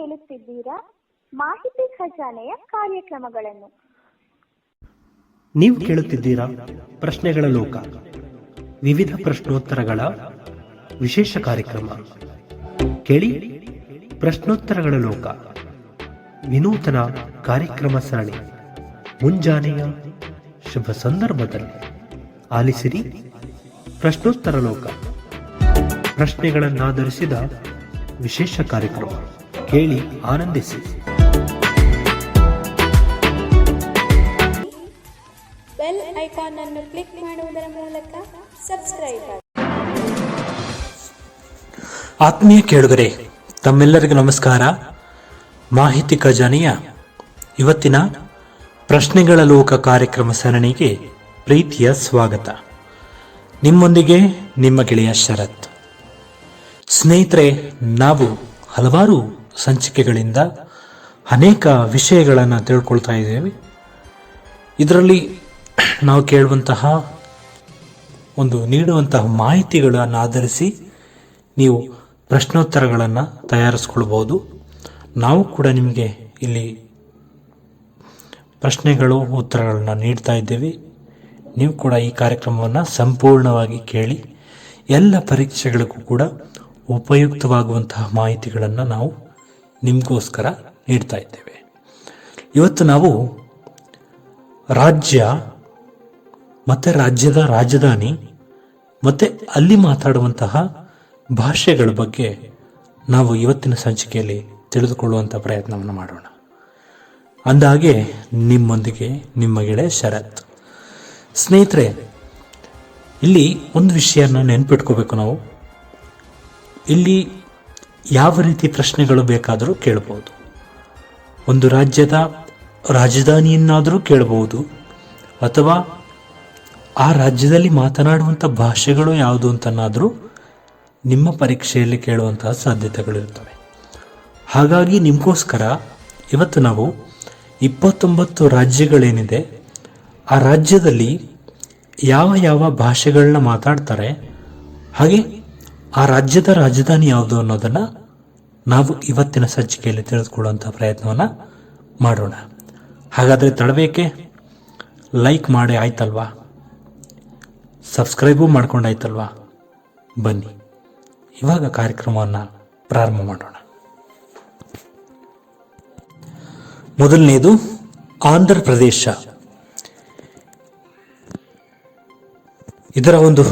ಕೇಳುತ್ತಿದ್ದೀರಾ ಮಾಹಿತಿ ಖಜಾನೆಯ ಕಾರ್ಯಕ್ರಮಗಳನ್ನು. ನೀವು ಕೇಳುತ್ತಿದ್ದೀರಾ ಪ್ರಶ್ನೆಗಳ ಲೋಕ, ವಿವಿಧ ಪ್ರಶ್ನೋತ್ತರಗಳ ವಿಶೇಷ ಕಾರ್ಯಕ್ರಮ. ಕೇಳಿ ಪ್ರಶ್ನೋತ್ತರಗಳ ಲೋಕ, ವಿನೂತನ ಕಾರ್ಯಕ್ರಮ ಸರಣಿ. ಮುಂಜಾನೆಯ ಶುಭ ಸಂದರ್ಭದಲ್ಲಿ ಆಲಿಸಿರಿ ಪ್ರಶ್ನೋತ್ತರ ಲೋಕ, ಪ್ರಶ್ನೆಗಳನ್ನಾಧರಿಸಿದ ವಿಶೇಷ ಕಾರ್ಯಕ್ರಮ. ಕೇಳಿ ಆನಂದಿಸಿ. ಬೆಲ್ ಐಕಾನ್ ಅನ್ನು ಕ್ಲಿಕ್ ಮಾಡುವುದರ ಮೂಲಕ ಸಬ್ಸ್ಕ್ರೈಬ್ ಆಗಿ. ಆತ್ಮೀಯ ಕೇಳುಗರೆ, ತಮ್ಮೆಲ್ಲರಿಗೂ ನಮಸ್ಕಾರ. ಮಾಹಿತಿ ಖಜಾನೆಯ ಇವತ್ತಿನ ಪ್ರಶ್ನೆಗಳ ಲೋಕ ಕಾರ್ಯಕ್ರಮ ಸರಣಿಗೆ ಪ್ರೀತಿಯ ಸ್ವಾಗತ. ನಿಮ್ಮೊಂದಿಗೆ ನಿಮ್ಮ ಗೆಳೆಯ ಶರತ್. ಸ್ನೇಹಿತರೆ, ನಾವು ಹಲವಾರು ಸಂಚಿಕೆಗಳಿಂದ ಅನೇಕ ವಿಷಯಗಳನ್ನು ತಿಳ್ಕೊಳ್ತಾ ಇದ್ದೇವೆ. ಇದರಲ್ಲಿ ನಾವು ಕೇಳುವಂತಹ ನೀಡುವಂತಹ ಮಾಹಿತಿಗಳನ್ನು ಆಧರಿಸಿ ನೀವು ಪ್ರಶ್ನೋತ್ತರಗಳನ್ನು ತಯಾರಿಸ್ಕೊಳ್ಬಹುದು. ನಾವು ಕೂಡ ನಿಮಗೆ ಇಲ್ಲಿ ಪ್ರಶ್ನೆಗಳು ಉತ್ತರಗಳನ್ನು ನೀಡ್ತಾ ಇದ್ದೇವೆ. ನೀವು ಕೂಡ ಈ ಕಾರ್ಯಕ್ರಮವನ್ನು ಸಂಪೂರ್ಣವಾಗಿ ಕೇಳಿ ಎಲ್ಲ ಪರೀಕ್ಷೆಗಳಿಗೂ ಕೂಡ ಉಪಯುಕ್ತವಾಗುವಂತಹ ಮಾಹಿತಿಗಳನ್ನು ನಾವು ನಿಮಗೋಸ್ಕರ ನೀಡ್ತಾ ಇದ್ದೇವೆ. ಇವತ್ತು ನಾವು ರಾಜ್ಯ ಮತ್ತು ರಾಜ್ಯದ ರಾಜಧಾನಿ ಮತ್ತು ಅಲ್ಲಿ ಮಾತಾಡುವಂತಹ ಭಾಷೆಗಳ ಬಗ್ಗೆ ನಾವು ಇವತ್ತಿನ ಸಂಚಿಕೆಯಲ್ಲಿ ತಿಳಿದುಕೊಳ್ಳುವಂಥ ಪ್ರಯತ್ನವನ್ನು ಮಾಡೋಣ. ಅಂದಾಗೆ ನಿಮ್ಮೊಂದಿಗೆ ನಿಮ್ಮ ಗೆಳೆಯ ಶರತ್. ಸ್ನೇಹಿತರೆ, ಇಲ್ಲಿ ಒಂದು ವಿಷಯನ ನೆನ್ಪಿಟ್ಕೋಬೇಕು. ನಾವು ಇಲ್ಲಿ ಯಾವ ರೀತಿ ಪ್ರಶ್ನೆಗಳು ಬೇಕಾದರೂ ಕೇಳಬಹುದು. ಒಂದು ರಾಜ್ಯದ ರಾಜಧಾನಿಯನ್ನಾದರೂ ಕೇಳಬಹುದು, ಅಥವಾ ಆ ರಾಜ್ಯದಲ್ಲಿ ಮಾತನಾಡುವಂಥ ಭಾಷೆಗಳು ಯಾವುದು ಅಂತನಾದರೂ ನಿಮ್ಮ ಪರೀಕ್ಷೆಯಲ್ಲಿ ಕೇಳುವಂತಹ ಸಾಧ್ಯತೆಗಳಿರ್ತವೆ. ಹಾಗಾಗಿ ನಿಮಗೋಸ್ಕರ ಇವತ್ತು ನಾವು 29 ರಾಜ್ಯಗಳೇನಿದೆ, ಆ ರಾಜ್ಯದಲ್ಲಿ ಯಾವ ಯಾವ ಭಾಷೆಗಳನ್ನ ಮಾತಾಡ್ತಾರೆ, ಹಾಗೆ ಆ ರಾಜ್ಯದ ರಾಜಧಾನಿ ಯಾವುದು ಅನ್ನೋದನ್ನು ನಾವು ಇವತ್ತಿನ ಸಂಚಿಕೆಯಲ್ಲಿ ತಿಳಿದುಕೊಳ್ಳುವಂಥ ಪ್ರಯತ್ನವನ್ನು ಮಾಡೋಣ. ಹಾಗಾದರೆ ತಡಬೇಕೆ? ಲೈಕ್ ಮಾಡಿ ಆಯ್ತಲ್ವಾ? ಸಬ್ಸ್ಕ್ರೈಬು ಮಾಡ್ಕೊಂಡಾಯ್ತಲ್ವಾ? ಬನ್ನಿ ಇವಾಗ ಕಾರ್ಯಕ್ರಮವನ್ನು ಪ್ರಾರಂಭ ಮಾಡೋಣ. ಮೊದಲನೇದು ಆಂಧ್ರ ಪ್ರದೇಶ. ಇದರ ಒಂದು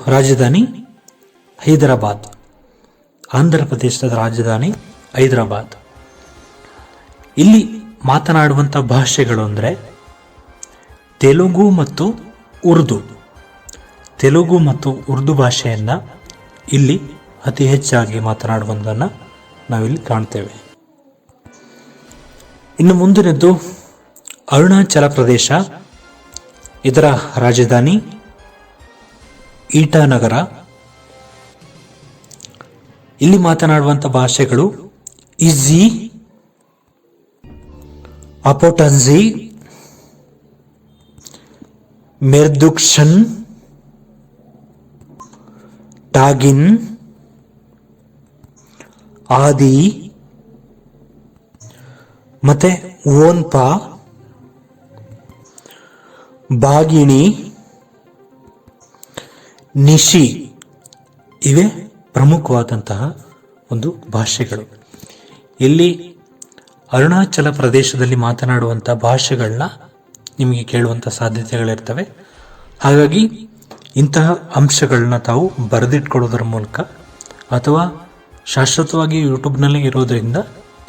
ರಾಜಧಾನಿ ಹೈದರಾಬಾದ್. ಆಂಧ್ರ ಪ್ರದೇಶದ ರಾಜಧಾನಿ ಹೈದರಾಬಾದ್. ಇಲ್ಲಿ ಮಾತನಾಡುವಂಥ ಭಾಷೆಗಳು ಅಂದರೆ ತೆಲುಗು ಮತ್ತು ಉರ್ದು ಭಾಷೆಯನ್ನು ಇಲ್ಲಿ ಅತಿ ಹೆಚ್ಚಾಗಿ ಮಾತನಾಡುವುದನ್ನು ನಾವಿಲ್ಲಿ ಕಾಣ್ತೇವೆ. ಇನ್ನು ಮುಂದಿನದ್ದು ಅರುಣಾಚಲ ಪ್ರದೇಶ. ಇದರ ರಾಜಧಾನಿ ಈಟಾನಗರ. ಇಲ್ಲಿ ಮಾತನಾಡುವಂಥ ಭಾಷೆಗಳು ಇಜಿ, ಅಪೋಟನ್ಜಿ, ಮೆರ್ದುಕ್ಷನ್, ಟಾಗಿನ್, ಆದಿ ಮತ್ತೆ ಓನ್ಪಾ, ಬಾಗಿಣಿ, ನಿಶಿ ಇವೇ ಪ್ರಮುಖವಾದಂತಹ ಒಂದು ಭಾಷೆಗಳು. ಇಲ್ಲಿ ಅರುಣಾಚಲ ಪ್ರದೇಶದಲ್ಲಿ ಮಾತನಾಡುವಂಥ ಭಾಷೆಗಳನ್ನ ನಿಮಗೆ ಕೇಳುವಂಥ ಸಾಧ್ಯತೆಗಳಿರ್ತವೆ. ಹಾಗಾಗಿ ಇಂತಹ ಅಂಶಗಳನ್ನ ತಾವು ಬರೆದಿಟ್ಕೊಳ್ಳೋದ್ರ ಮೂಲಕ ಅಥವಾ ಶಾಶ್ವತವಾಗಿ ಯೂಟ್ಯೂಬ್ನಲ್ಲಿ ಇರೋದರಿಂದ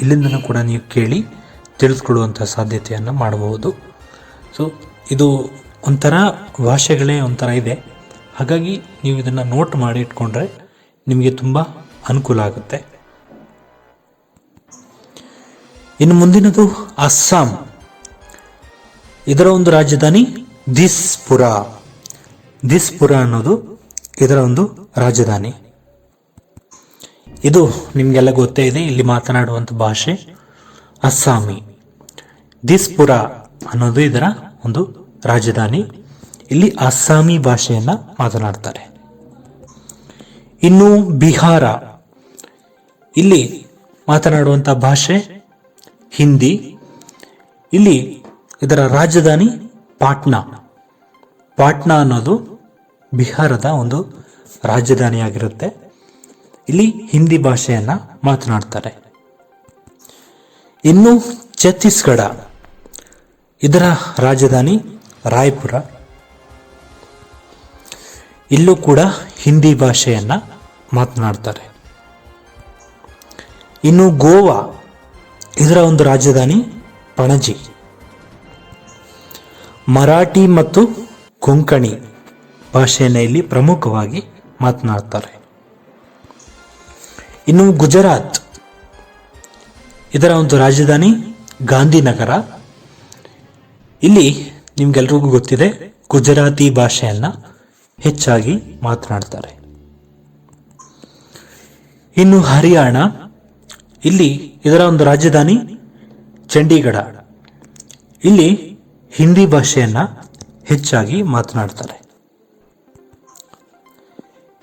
ಇಲ್ಲಿಂದನೂ ಕೂಡ ನೀವು ಕೇಳಿ ತಿಳಿದುಕೊಳ್ಳುವಂಥ ಸಾಧ್ಯತೆಯನ್ನು ಮಾಡಬಹುದು. ಸೊ ಇದು ಒಂಥರ ಭಾಷೆಗಳೇ ಒಂಥರ ಇದೆ. ಹಾಗಾಗಿ ನೀವು ಇದನ್ನು ನೋಟ್ ಮಾಡಿ ಇಟ್ಕೊಂಡ್ರೆ ನಿಮಗೆ ತುಂಬ ಅನುಕೂಲ ಆಗುತ್ತೆ. ಇನ್ನು ಮುಂದಿನದು ಅಸ್ಸಾಂ. ಇದರ ಒಂದು ರಾಜಧಾನಿ ದಿಸ್ಪುರ ಅನ್ನೋದು ಇದರ ಒಂದು ರಾಜಧಾನಿ. ಇದು ನಿಮಗೆಲ್ಲ ಗೊತ್ತೇ ಇದೆ. ಇಲ್ಲಿ ಮಾತನಾಡುವಂಥ ಭಾಷೆ ಅಸ್ಸಾಮಿ. ದಿಸ್ಪುರ ಅನ್ನೋದು ಇದರ ಒಂದು ರಾಜಧಾನಿ. ಇಲ್ಲಿ ಅಸ್ಸಾಮಿ ಭಾಷೆಯನ್ನ ಮಾತನಾಡ್ತಾರೆ. ಇನ್ನು ಬಿಹಾರ, ಇಲ್ಲಿ ಮಾತನಾಡುವಂಥ ಭಾಷೆ ಹಿಂದಿ. ಇಲ್ಲಿ ಇದರ ರಾಜಧಾನಿ ಪಾಟ್ನಾ. ಪಾಟ್ನಾ ಅನ್ನೋದು ಬಿಹಾರದ ಒಂದು ರಾಜಧಾನಿಯಾಗಿರುತ್ತೆ. ಇಲ್ಲಿ ಹಿಂದಿ ಭಾಷೆಯನ್ನ ಮಾತನಾಡ್ತಾರೆ. ಇನ್ನು ಛತ್ತೀಸ್ಗಢ, ಇದರ ರಾಜಧಾನಿ ರಾಯ್ಪುರ. ಇಲ್ಲೂ ಕೂಡ ಹಿಂದಿ ಭಾಷೆಯನ್ನ ಮಾತನಾಡ್ತಾರೆ. ಇನ್ನು ಗೋವಾ, ಇದರ ಒಂದು ರಾಜಧಾನಿ ಪಣಜಿ. ಮರಾಠಿ ಮತ್ತು ಕೊಂಕಣಿ ಭಾಷೆಯನ್ನು ಇಲ್ಲಿ ಪ್ರಮುಖವಾಗಿ ಮಾತನಾಡ್ತಾರೆ. ಇನ್ನು ಗುಜರಾತ್, ಇದರ ಒಂದು ರಾಜಧಾನಿ ಗಾಂಧಿನಗರ. ಇಲ್ಲಿ ನಿಮ್ಗೆಲ್ರಿಗೂ ಗೊತ್ತಿದೆ, ಗುಜರಾತಿ ಭಾಷೆಯನ್ನ ಹೆಚ್ಚಾಗಿ ಮಾತನಾಡ್ತಾರೆ. ಇನ್ನು ಹರಿಯಾಣ, ಇಲ್ಲಿ ಇದರ ಒಂದು ರಾಜಧಾನಿ ಚಂಡೀಗಢ. ಇಲ್ಲಿ ಹಿಂದಿ ಭಾಷೆಯನ್ನ ಹೆಚ್ಚಾಗಿ ಮಾತನಾಡ್ತಾರೆ.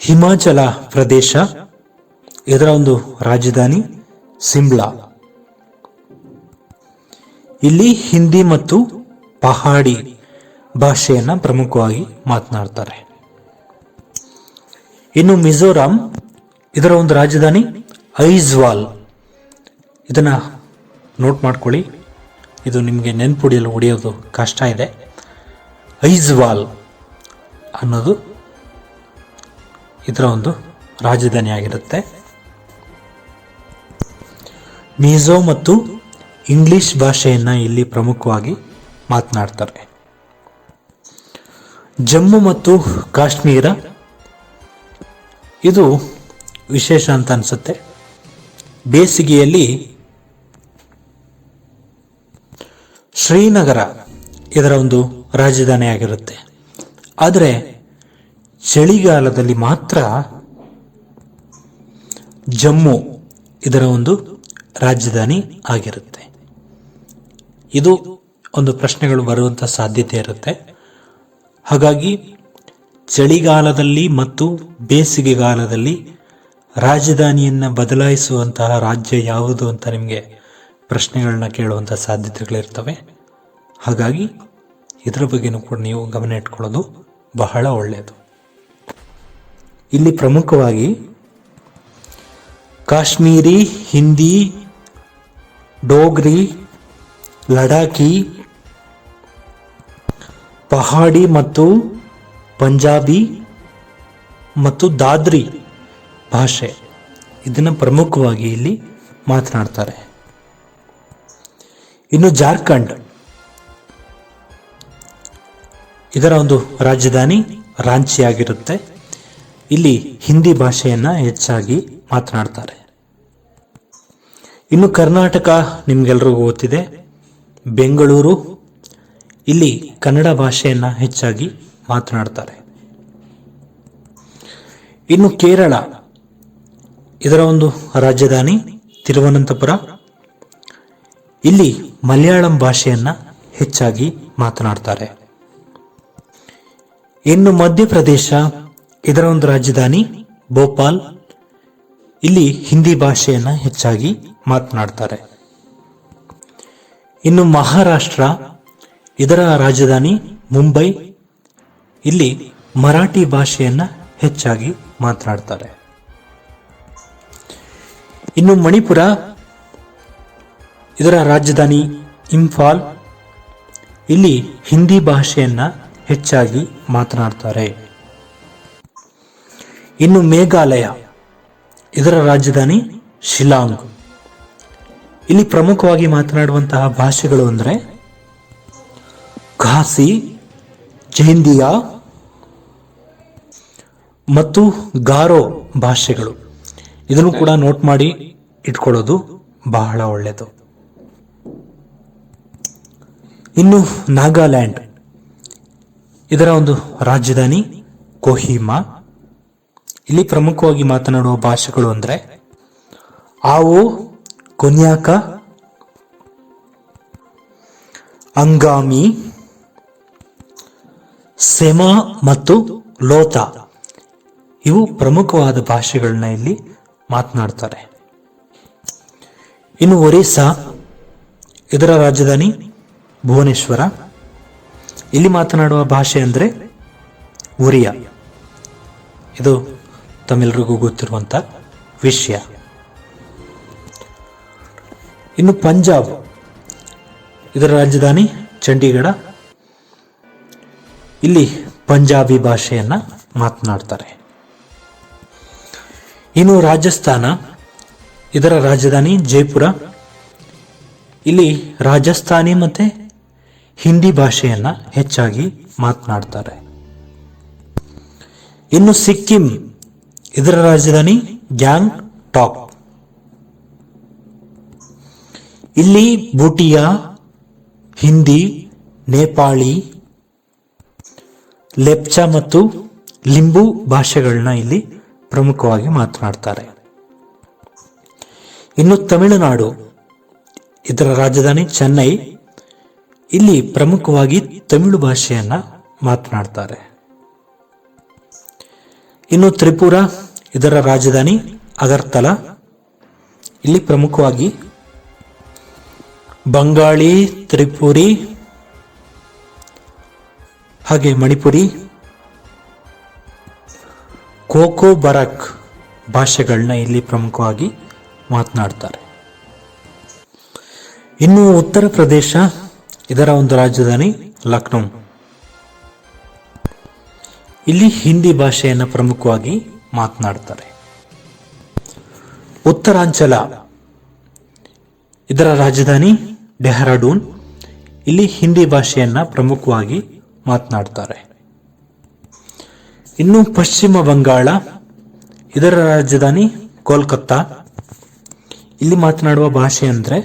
ಹಿಮಾಚಲ ಪ್ರದೇಶ, ಇದರ ಒಂದು ರಾಜಧಾನಿ ಸಿಮ್ಲಾ. ಇಲ್ಲಿ ಹಿಂದಿ ಮತ್ತು ಪಹಾಡಿ ಭಾಷೆಯನ್ನ ಪ್ರಮುಖವಾಗಿ ಮಾತನಾಡ್ತಾರೆ. ಇನ್ನು ಮಿಜೋರಾಂ, ಇದರ ಒಂದು ರಾಜಧಾನಿ ಐಜ್ವಾಲ್. ಇದನ್ನ ನೋಟ್ ಮಾಡ್ಕೊಳ್ಳಿ, ಇದು ನಿಮಗೆ ನೆನ್ಪುಡಿಯಲು ಹೊಡೆಯೋದು ಕಷ್ಟ ಇದೆ. ಐಜ್ವಾಲ್ ಅನ್ನೋದು ಇದರ ಒಂದು ರಾಜಧಾನಿಯಾಗಿರುತ್ತೆ. ಮಿಜೋ ಮತ್ತು ಇಂಗ್ಲಿಷ್ ಭಾಷೆಯನ್ನ ಇಲ್ಲಿ ಪ್ರಮುಖವಾಗಿ ಮಾತನಾಡ್ತಾರೆ. ಜಮ್ಮು ಮತ್ತು ಕಾಶ್ಮೀರ, ಇದು ವಿಶೇಷ ಅಂತ ಅನ್ಸುತ್ತೆ. ಬೇಸಿಗೆಯಲ್ಲಿ ಶ್ರೀನಗರ ಇದರ ಒಂದು ರಾಜಧಾನಿಯಾಗಿರುತ್ತೆ. ಆದರೆ ಚಳಿಗಾಲದಲ್ಲಿ ಮಾತ್ರ ಜಮ್ಮು ಇದರ ಒಂದು ರಾಜಧಾನಿ ಆಗಿರುತ್ತೆ. ಇದು ಒಂದು ಪ್ರಶ್ನೆಗಳು ಬರುವಂತ ಸಾಧ್ಯತೆ ಇರುತ್ತೆ. ಹಾಗಾಗಿ ಚಳಿಗಾಲದಲ್ಲಿ ಮತ್ತು ಬೇಸಿಗೆಗಾಲದಲ್ಲಿ ರಾಜಧಾನಿಯನ್ನ ಬದಲಾಯಿಸುವಂತಹ ರಾಜ್ಯ ಯಾವುದು ಅಂತ ನಿಮಗೆ ಪ್ರಶ್ನೆಗಳನ್ನ ಕೇಳುವಂಥ ಸಾಧ್ಯತೆಗಳಿರ್ತವೆ. ಹಾಗಾಗಿ ಇದರ ಬಗ್ಗೆನೂ ಕೂಡ ನೀವು ಗಮನ ಇಟ್ಕೊಳ್ಳೋದು ಬಹಳ ಒಳ್ಳೆಯದು. ಇಲ್ಲಿ ಪ್ರಮುಖವಾಗಿ ಕಾಶ್ಮೀರಿ, ಹಿಂದಿ, ಡೋಗ್ರಿ, ಲಡಾಖಿ, ಪಹಾಡಿ ಮತ್ತು ಪಂಜಾಬಿ ಮತ್ತು ದಾದ್ರಿ ಭಾಷೆ, ಇದನ್ನು ಪ್ರಮುಖವಾಗಿ ಇಲ್ಲಿ ಮಾತನಾಡ್ತಾರೆ. ಇನ್ನು ಜಾರ್ಖಂಡ್, ಇದರ ಒಂದು ರಾಜಧಾನಿ ರಾಂಚಿ ಆಗಿರುತ್ತೆ. ಇಲ್ಲಿ ಹಿಂದಿ ಭಾಷೆಯನ್ನ ಹೆಚ್ಚಾಗಿ ಮಾತನಾಡ್ತಾರೆ. ಇನ್ನು ಕರ್ನಾಟಕ ನಿಮ್ಗೆಲ್ರಿಗೂ ಗೊತ್ತಿದೆ, ಬೆಂಗಳೂರು, ಇಲ್ಲಿ ಕನ್ನಡ ಭಾಷೆಯನ್ನ ಹೆಚ್ಚಾಗಿ ಮಾತನಾಡ್ತಾರೆ. ಇನ್ನು ಕೇರಳ, ಇದರ ಒಂದು ರಾಜಧಾನಿ ತಿರುವನಂತಪುರ. ಇಲ್ಲಿ ಮಲಯಾಳಂ ಭಾಷೆಯನ್ನ ಹೆಚ್ಚಾಗಿ ಮಾತನಾಡ್ತಾರೆ. ಇನ್ನು ಮಧ್ಯಪ್ರದೇಶ, ಇದರ ಒಂದು ರಾಜಧಾನಿ ಭೋಪಾಲ್. ಇಲ್ಲಿ ಹಿಂದಿ ಭಾಷೆಯನ್ನ ಹೆಚ್ಚಾಗಿ ಮಾತನಾಡ್ತಾರೆ. ಇನ್ನು ಮಹಾರಾಷ್ಟ್ರ, ಇದರ ರಾಜಧಾನಿ ಮುಂಬೈ. ಇಲ್ಲಿ ಮರಾಠಿ ಭಾಷೆಯನ್ನ ಹೆಚ್ಚಾಗಿ ಮಾತನಾಡ್ತಾರೆ. ಇನ್ನು ಮಣಿಪುರ, ಇದರ ರಾಜಧಾನಿ ಇಂಫಾಲ್. ಇಲ್ಲಿ ಹಿಂದಿ ಭಾಷೆಯನ್ನ ಹೆಚ್ಚಾಗಿ ಮಾತನಾಡ್ತಾರೆ. ಇನ್ನು ಮೇಘಾಲಯ, ಇದರ ರಾಜಧಾನಿ ಶಿಲಾಂಗ್. ಇಲ್ಲಿ ಪ್ರಮುಖವಾಗಿ ಮಾತನಾಡುವಂತಹ ಭಾಷೆಗಳು ಅಂದರೆ ಖಾಸಿ, ಜೈಂದಿಯಾ ಮತ್ತು ಗಾರೋ ಭಾಷೆಗಳು. ಇದನ್ನು ಕೂಡ ನೋಟ್ ಮಾಡಿ ಇಟ್ಕೊಳ್ಳೋದು ಬಹಳ ಒಳ್ಳೆಯದು. ಇನ್ನು ನಾಗಾಲ್ಯಾಂಡ್, ಇದರ ಒಂದು ರಾಜಧಾನಿ ಕೊಹಿಮಾ. ಇಲ್ಲಿ ಪ್ರಮುಖವಾಗಿ ಮಾತನಾಡುವ ಭಾಷೆಗಳು ಅಂದರೆ ಆವೋ, ಕೊನ್ಯಾಕ, ಅಂಗಾಮಿ, ಸೆಮಾ ಮತ್ತು ಲೋತಾ. ಇವು ಪ್ರಮುಖವಾದ ಭಾಷೆಗಳನ್ನ ಇಲ್ಲಿ ಮಾತನಾಡ್ತಾರೆ. ಇನ್ನು ಒರಿಸ್ಸಾ, ಇದರ ರಾಜಧಾನಿ ಭುವನೇಶ್ವರ. ಇಲ್ಲಿ ಮಾತನಾಡುವ ಭಾಷೆ ಅಂದರೆ ಒರಿಯಾ. ಇದು ತಮ್ಮೆಲ್ಲರಿಗೂ ಗೊತ್ತಿರುವಂತ ವಿಷಯ. ಇನ್ನು ಪಂಜಾಬ್, ಇದರ ರಾಜಧಾನಿ ಚಂಡೀಗಢ. ಇಲ್ಲಿ ಪಂಜಾಬಿ ಭಾಷೆಯನ್ನ ಮಾತನಾಡ್ತಾರೆ. ಇನ್ನು ರಾಜಸ್ಥಾನ, ಇದರ ರಾಜಧಾನಿ ಜೈಪುರ. ಇಲ್ಲಿ ರಾಜಸ್ಥಾನಿ ಮತ್ತೆ ಹಿಂದಿ ಭಾಷೆಯನ್ನ ಹೆಚ್ಚಾಗಿ ಮಾತನಾಡ್ತಾರೆ. ಇನ್ನು ಸಿಕ್ಕಿಂ, ಇದರ ರಾಜಧಾನಿ ಗ್ಯಾಂಗ್ ಟಾಕ್. ಇಲ್ಲಿ ಭೂಟಿಯಾ, ಹಿಂದಿ, ನೇಪಾಳಿ, ಲೆಪ್ಚಾ ಮತ್ತು ಲಿಂಬು ಭಾಷೆಗಳನ್ನ ಇಲ್ಲಿ ಪ್ರಮುಖವಾಗಿ ಮಾತನಾಡ್ತಾರೆ. ಇನ್ನು ತಮಿಳುನಾಡು, ಇದರ ರಾಜಧಾನಿ ಚೆನ್ನೈ. ಇಲ್ಲಿ ಪ್ರಮುಖವಾಗಿ ತಮಿಳು ಭಾಷೆಯನ್ನ ಮಾತನಾಡ್ತಾರೆ. ಇನ್ನು ತ್ರಿಪುರಾ, ಇದರ ರಾಜಧಾನಿ ಅಗರ್ತಲಾ. ಇಲ್ಲಿ ಪ್ರಮುಖವಾಗಿ ಬಂಗಾಳಿ, ತ್ರಿಪುರಿ ಹಾಗೆ ಮಣಿಪುರಿ, ಕೋಕೋ ಬರಕ್ ಭಾಷೆಗಳನ್ನ ಇಲ್ಲಿ ಪ್ರಮುಖವಾಗಿ ಮಾತನಾಡ್ತಾರೆ. ಇನ್ನು ಉತ್ತರ ಪ್ರದೇಶ, ಇದರ ಒಂದು ರಾಜಧಾನಿ ಲಕ್ನೋ. ಇಲ್ಲಿ ಹಿಂದಿ ಭಾಷೆಯನ್ನು ಪ್ರಮುಖವಾಗಿ ಮಾತನಾಡ್ತಾರೆ. ಉತ್ತರಾಂಚಲ, ಇದರ ರಾಜಧಾನಿ ಡೆಹ್ರಾಡೂನ್. ಇಲ್ಲಿ ಹಿಂದಿ ಭಾಷೆಯನ್ನ ಪ್ರಮುಖವಾಗಿ ಮಾತನಾಡ್ತಾರೆ. ಇನ್ನು ಪಶ್ಚಿಮ ಬಂಗಾಳ, ಇದರ ರಾಜಧಾನಿ ಕೋಲ್ಕತ್ತಾ. ಇಲ್ಲಿ ಮಾತನಾಡುವ ಭಾಷೆ ಅಂದ್ರೆ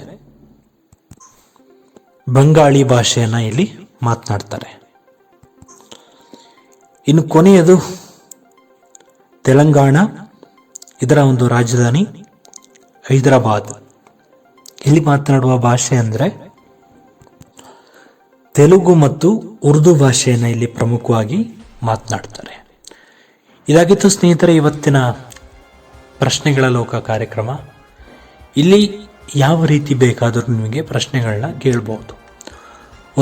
ಬಂಗಾಳಿ ಭಾಷೆಯನ್ನ ಇಲ್ಲಿ ಮಾತನಾಡ್ತಾರೆ. ಇನ್ನು ಕೊನೆಯದು ತೆಲಂಗಾಣ, ಇದರ ಒಂದು ರಾಜಧಾನಿ ಹೈದರಾಬಾದ್. ಇಲ್ಲಿ ಮಾತನಾಡುವ ಭಾಷೆ ಅಂದ್ರೆ ತೆಲುಗು ಮತ್ತು ಉರ್ದು ಭಾಷೆಯನ್ನ ಇಲ್ಲಿ ಪ್ರಮುಖವಾಗಿ ಮಾತನಾಡ್ತಾರೆ. ಇದಾಗಿತ್ತು ಸ್ನೇಹಿತರೆ ಇವತ್ತಿನ ಪ್ರಶ್ನೆಗಳ ಲೋಕ ಕಾರ್ಯಕ್ರಮ. ಇಲ್ಲಿ ಯಾವ ರೀತಿ ಬೇಕಾದರೂ ನಿಮಗೆ ಪ್ರಶ್ನೆಗಳನ್ನ ಕೇಳಬಹುದು.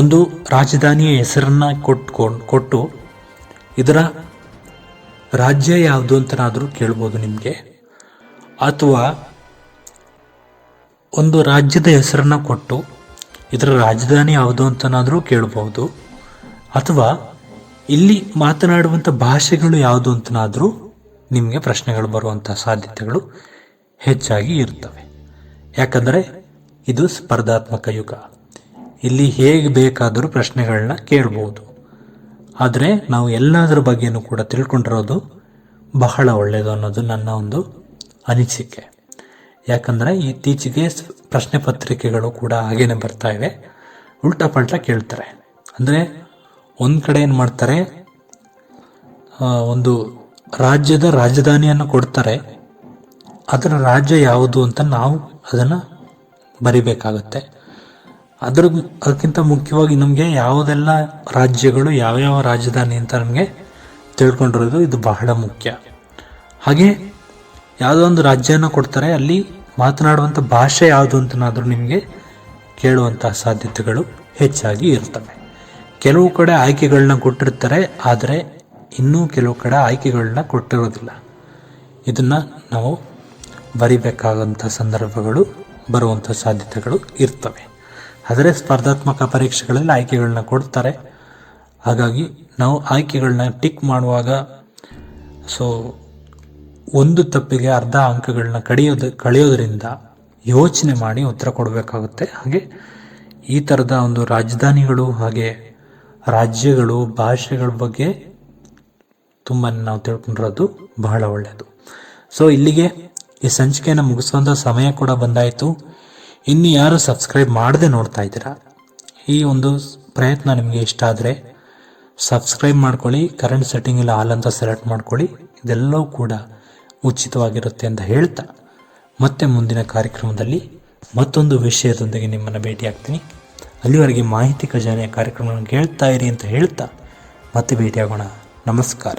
ಒಂದು ರಾಜಧಾನಿಯ ಹೆಸರನ್ನ ಕೊಟ್ಟು ಇದರ ರಾಜ್ಯ ಯಾವುದು ಅಂತನಾದರೂ ಕೇಳ್ಬೋದು ನಿಮಗೆ, ಅಥವಾ ಒಂದು ರಾಜ್ಯದ ಹೆಸರನ್ನ ಕೊಟ್ಟು ಇದರ ರಾಜಧಾನಿ ಯಾವುದು ಅಂತನಾದರೂ ಕೇಳಬಹುದು, ಅಥವಾ ಇಲ್ಲಿ ಮಾತನಾಡುವಂಥ ಭಾಷೆಗಳು ಯಾವುದು ಅಂತನಾದರೂ ನಿಮಗೆ ಪ್ರಶ್ನೆಗಳು ಬರುವಂಥ ಸಾಧ್ಯತೆಗಳು ಹೆಚ್ಚಾಗಿ ಇರ್ತವೆ. ಯಾಕಂದರೆ ಇದು ಸ್ಪರ್ಧಾತ್ಮಕ ಯುಗ. ಇಲ್ಲಿ ಹೇಗೆ ಬೇಕಾದರೂ ಪ್ರಶ್ನೆಗಳನ್ನ ಕೇಳಬಹುದು. ಆದರೆ ನಾವು ಎಲ್ಲದರ ಬಗ್ಗೆನೂ ಕೂಡ ತಿಳ್ಕೊಂಡಿರೋದು ಬಹಳ ಒಳ್ಳೆಯದು ಅನ್ನೋದು ನನ್ನ ಒಂದು ಅನಿಸಿಕೆ. ಯಾಕಂದರೆ ಇತ್ತೀಚೆಗೆ ಪ್ರಶ್ನೆ ಪತ್ರಿಕೆಗಳು ಕೂಡ ಹಾಗೇನೆ ಬರ್ತಾ ಇವೆ, ಉಲ್ಟಾ ಪಲ್ಟಾ ಕೇಳ್ತಾರೆ. ಅಂದರೆ ಒಂದು ಕಡೆ ಏನು ಮಾಡ್ತಾರೆ, ಒಂದು ರಾಜ್ಯದ ರಾಜಧಾನಿಯನ್ನು ಕೊಡ್ತಾರೆ, ಅದರ ರಾಜ್ಯ ಯಾವುದು ಅಂತ ನಾವು ಅದನ್ನು ಬರಿಬೇಕಾಗತ್ತೆ. ಅದಕ್ಕಿಂತ ಮುಖ್ಯವಾಗಿ ನಮಗೆ ಯಾವುದೆಲ್ಲ ರಾಜ್ಯಗಳು ಯಾವ್ಯಾವ ರಾಜಧಾನಿ ಅಂತ ನಮಗೆ ತಿಳ್ಕೊಂಡಿರೋದು ಇದು ಬಹಳ ಮುಖ್ಯ. ಹಾಗೆ ಯಾವುದೋ ಒಂದು ರಾಜ್ಯನ ಕೊಡ್ತಾರೆ, ಅಲ್ಲಿ ಮಾತನಾಡುವಂಥ ಭಾಷೆ ಯಾವುದು ಅಂತನಾದರೂ ನಿಮಗೆ ಕೇಳುವಂತಹ ಸಾಧ್ಯತೆಗಳು ಹೆಚ್ಚಾಗಿ ಇರ್ತವೆ. ಕೆಲವು ಕಡೆ ಆಯ್ಕೆಗಳನ್ನ ಕೊಟ್ಟಿರ್ತಾರೆ, ಆದರೆ ಇನ್ನೂ ಕೆಲವು ಕಡೆ ಆಯ್ಕೆಗಳನ್ನ ಕೊಟ್ಟಿರೋದಿಲ್ಲ. ಇದನ್ನು ನಾವು ಬರಿಬೇಕಾದಂಥ ಸಂದರ್ಭಗಳು ಬರುವಂಥ ಸಾಧ್ಯತೆಗಳು ಇರ್ತವೆ. ಆದರೆ ಸ್ಪರ್ಧಾತ್ಮಕ ಪರೀಕ್ಷೆಗಳಲ್ಲಿ ಆಯ್ಕೆಗಳನ್ನ ಕೊಡ್ತಾರೆ. ಹಾಗಾಗಿ ನಾವು ಆಯ್ಕೆಗಳನ್ನ ಟಿಕ್ ಮಾಡುವಾಗ ಒಂದು ತಪ್ಪಿಗೆ ಅರ್ಧ ಅಂಕಗಳನ್ನ ಕಳೆಯೋದ್ರಿಂದ ಯೋಚನೆ ಮಾಡಿ ಉತ್ತರ ಕೊಡಬೇಕಾಗುತ್ತೆ. ಹಾಗೆ ಈ ಥರದ ಒಂದು ರಾಜಧಾನಿಗಳು ಹಾಗೆ ರಾಜ್ಯಗಳು ಭಾಷೆಗಳ ಬಗ್ಗೆ ತುಂಬ ನಾವು ತಿಳ್ಕೊಂಡಿರೋದು ಬಹಳ ಒಳ್ಳೆಯದು. ಇಲ್ಲಿಗೆ ಈ ಸಂಚಿಕೆಯನ್ನು ಮುಗಿಸುವಂಥ ಸಮಯ ಕೂಡ ಬಂದಾಯಿತು. ಇನ್ನು ಯಾರು ಸಬ್ಸ್ಕ್ರೈಬ್ ಮಾಡದೆ ನೋಡ್ತಾ ಇದ್ದೀರಾ, ಈ ಒಂದು ಪ್ರಯತ್ನ ನಿಮಗೆ ಇಷ್ಟ ಆದರೆ ಸಬ್ಸ್ಕ್ರೈಬ್ ಮಾಡ್ಕೊಳ್ಳಿ, ಕರೆಂಟ್ ಸೆಟ್ಟಿಂಗ್ ಇಲ್ಲ ಆಲ್ ಅಂತ ಸೆಲೆಕ್ಟ್ ಮಾಡ್ಕೊಳ್ಳಿ. ಇದೆಲ್ಲವೂ ಕೂಡ ಉಚಿತವಾಗಿರುತ್ತೆ ಅಂತ ಹೇಳ್ತಾ ಮತ್ತೆ ಮುಂದಿನ ಕಾರ್ಯಕ್ರಮದಲ್ಲಿ ಮತ್ತೊಂದು ವಿಷಯದೊಂದಿಗೆ ನಿಮ್ಮನ್ನು ಭೇಟಿಯಾಗ್ತೀನಿ. ಅಲ್ಲಿವರೆಗೆ ಮಾಹಿತಿ ಖಜಾನೆಯ ಕಾರ್ಯಕ್ರಮವನ್ನು ಕೇಳ್ತಾ ಇರಿ ಅಂತ ಹೇಳ್ತಾ ಮತ್ತೆ ಭೇಟಿಯಾಗೋಣ. ನಮಸ್ಕಾರ.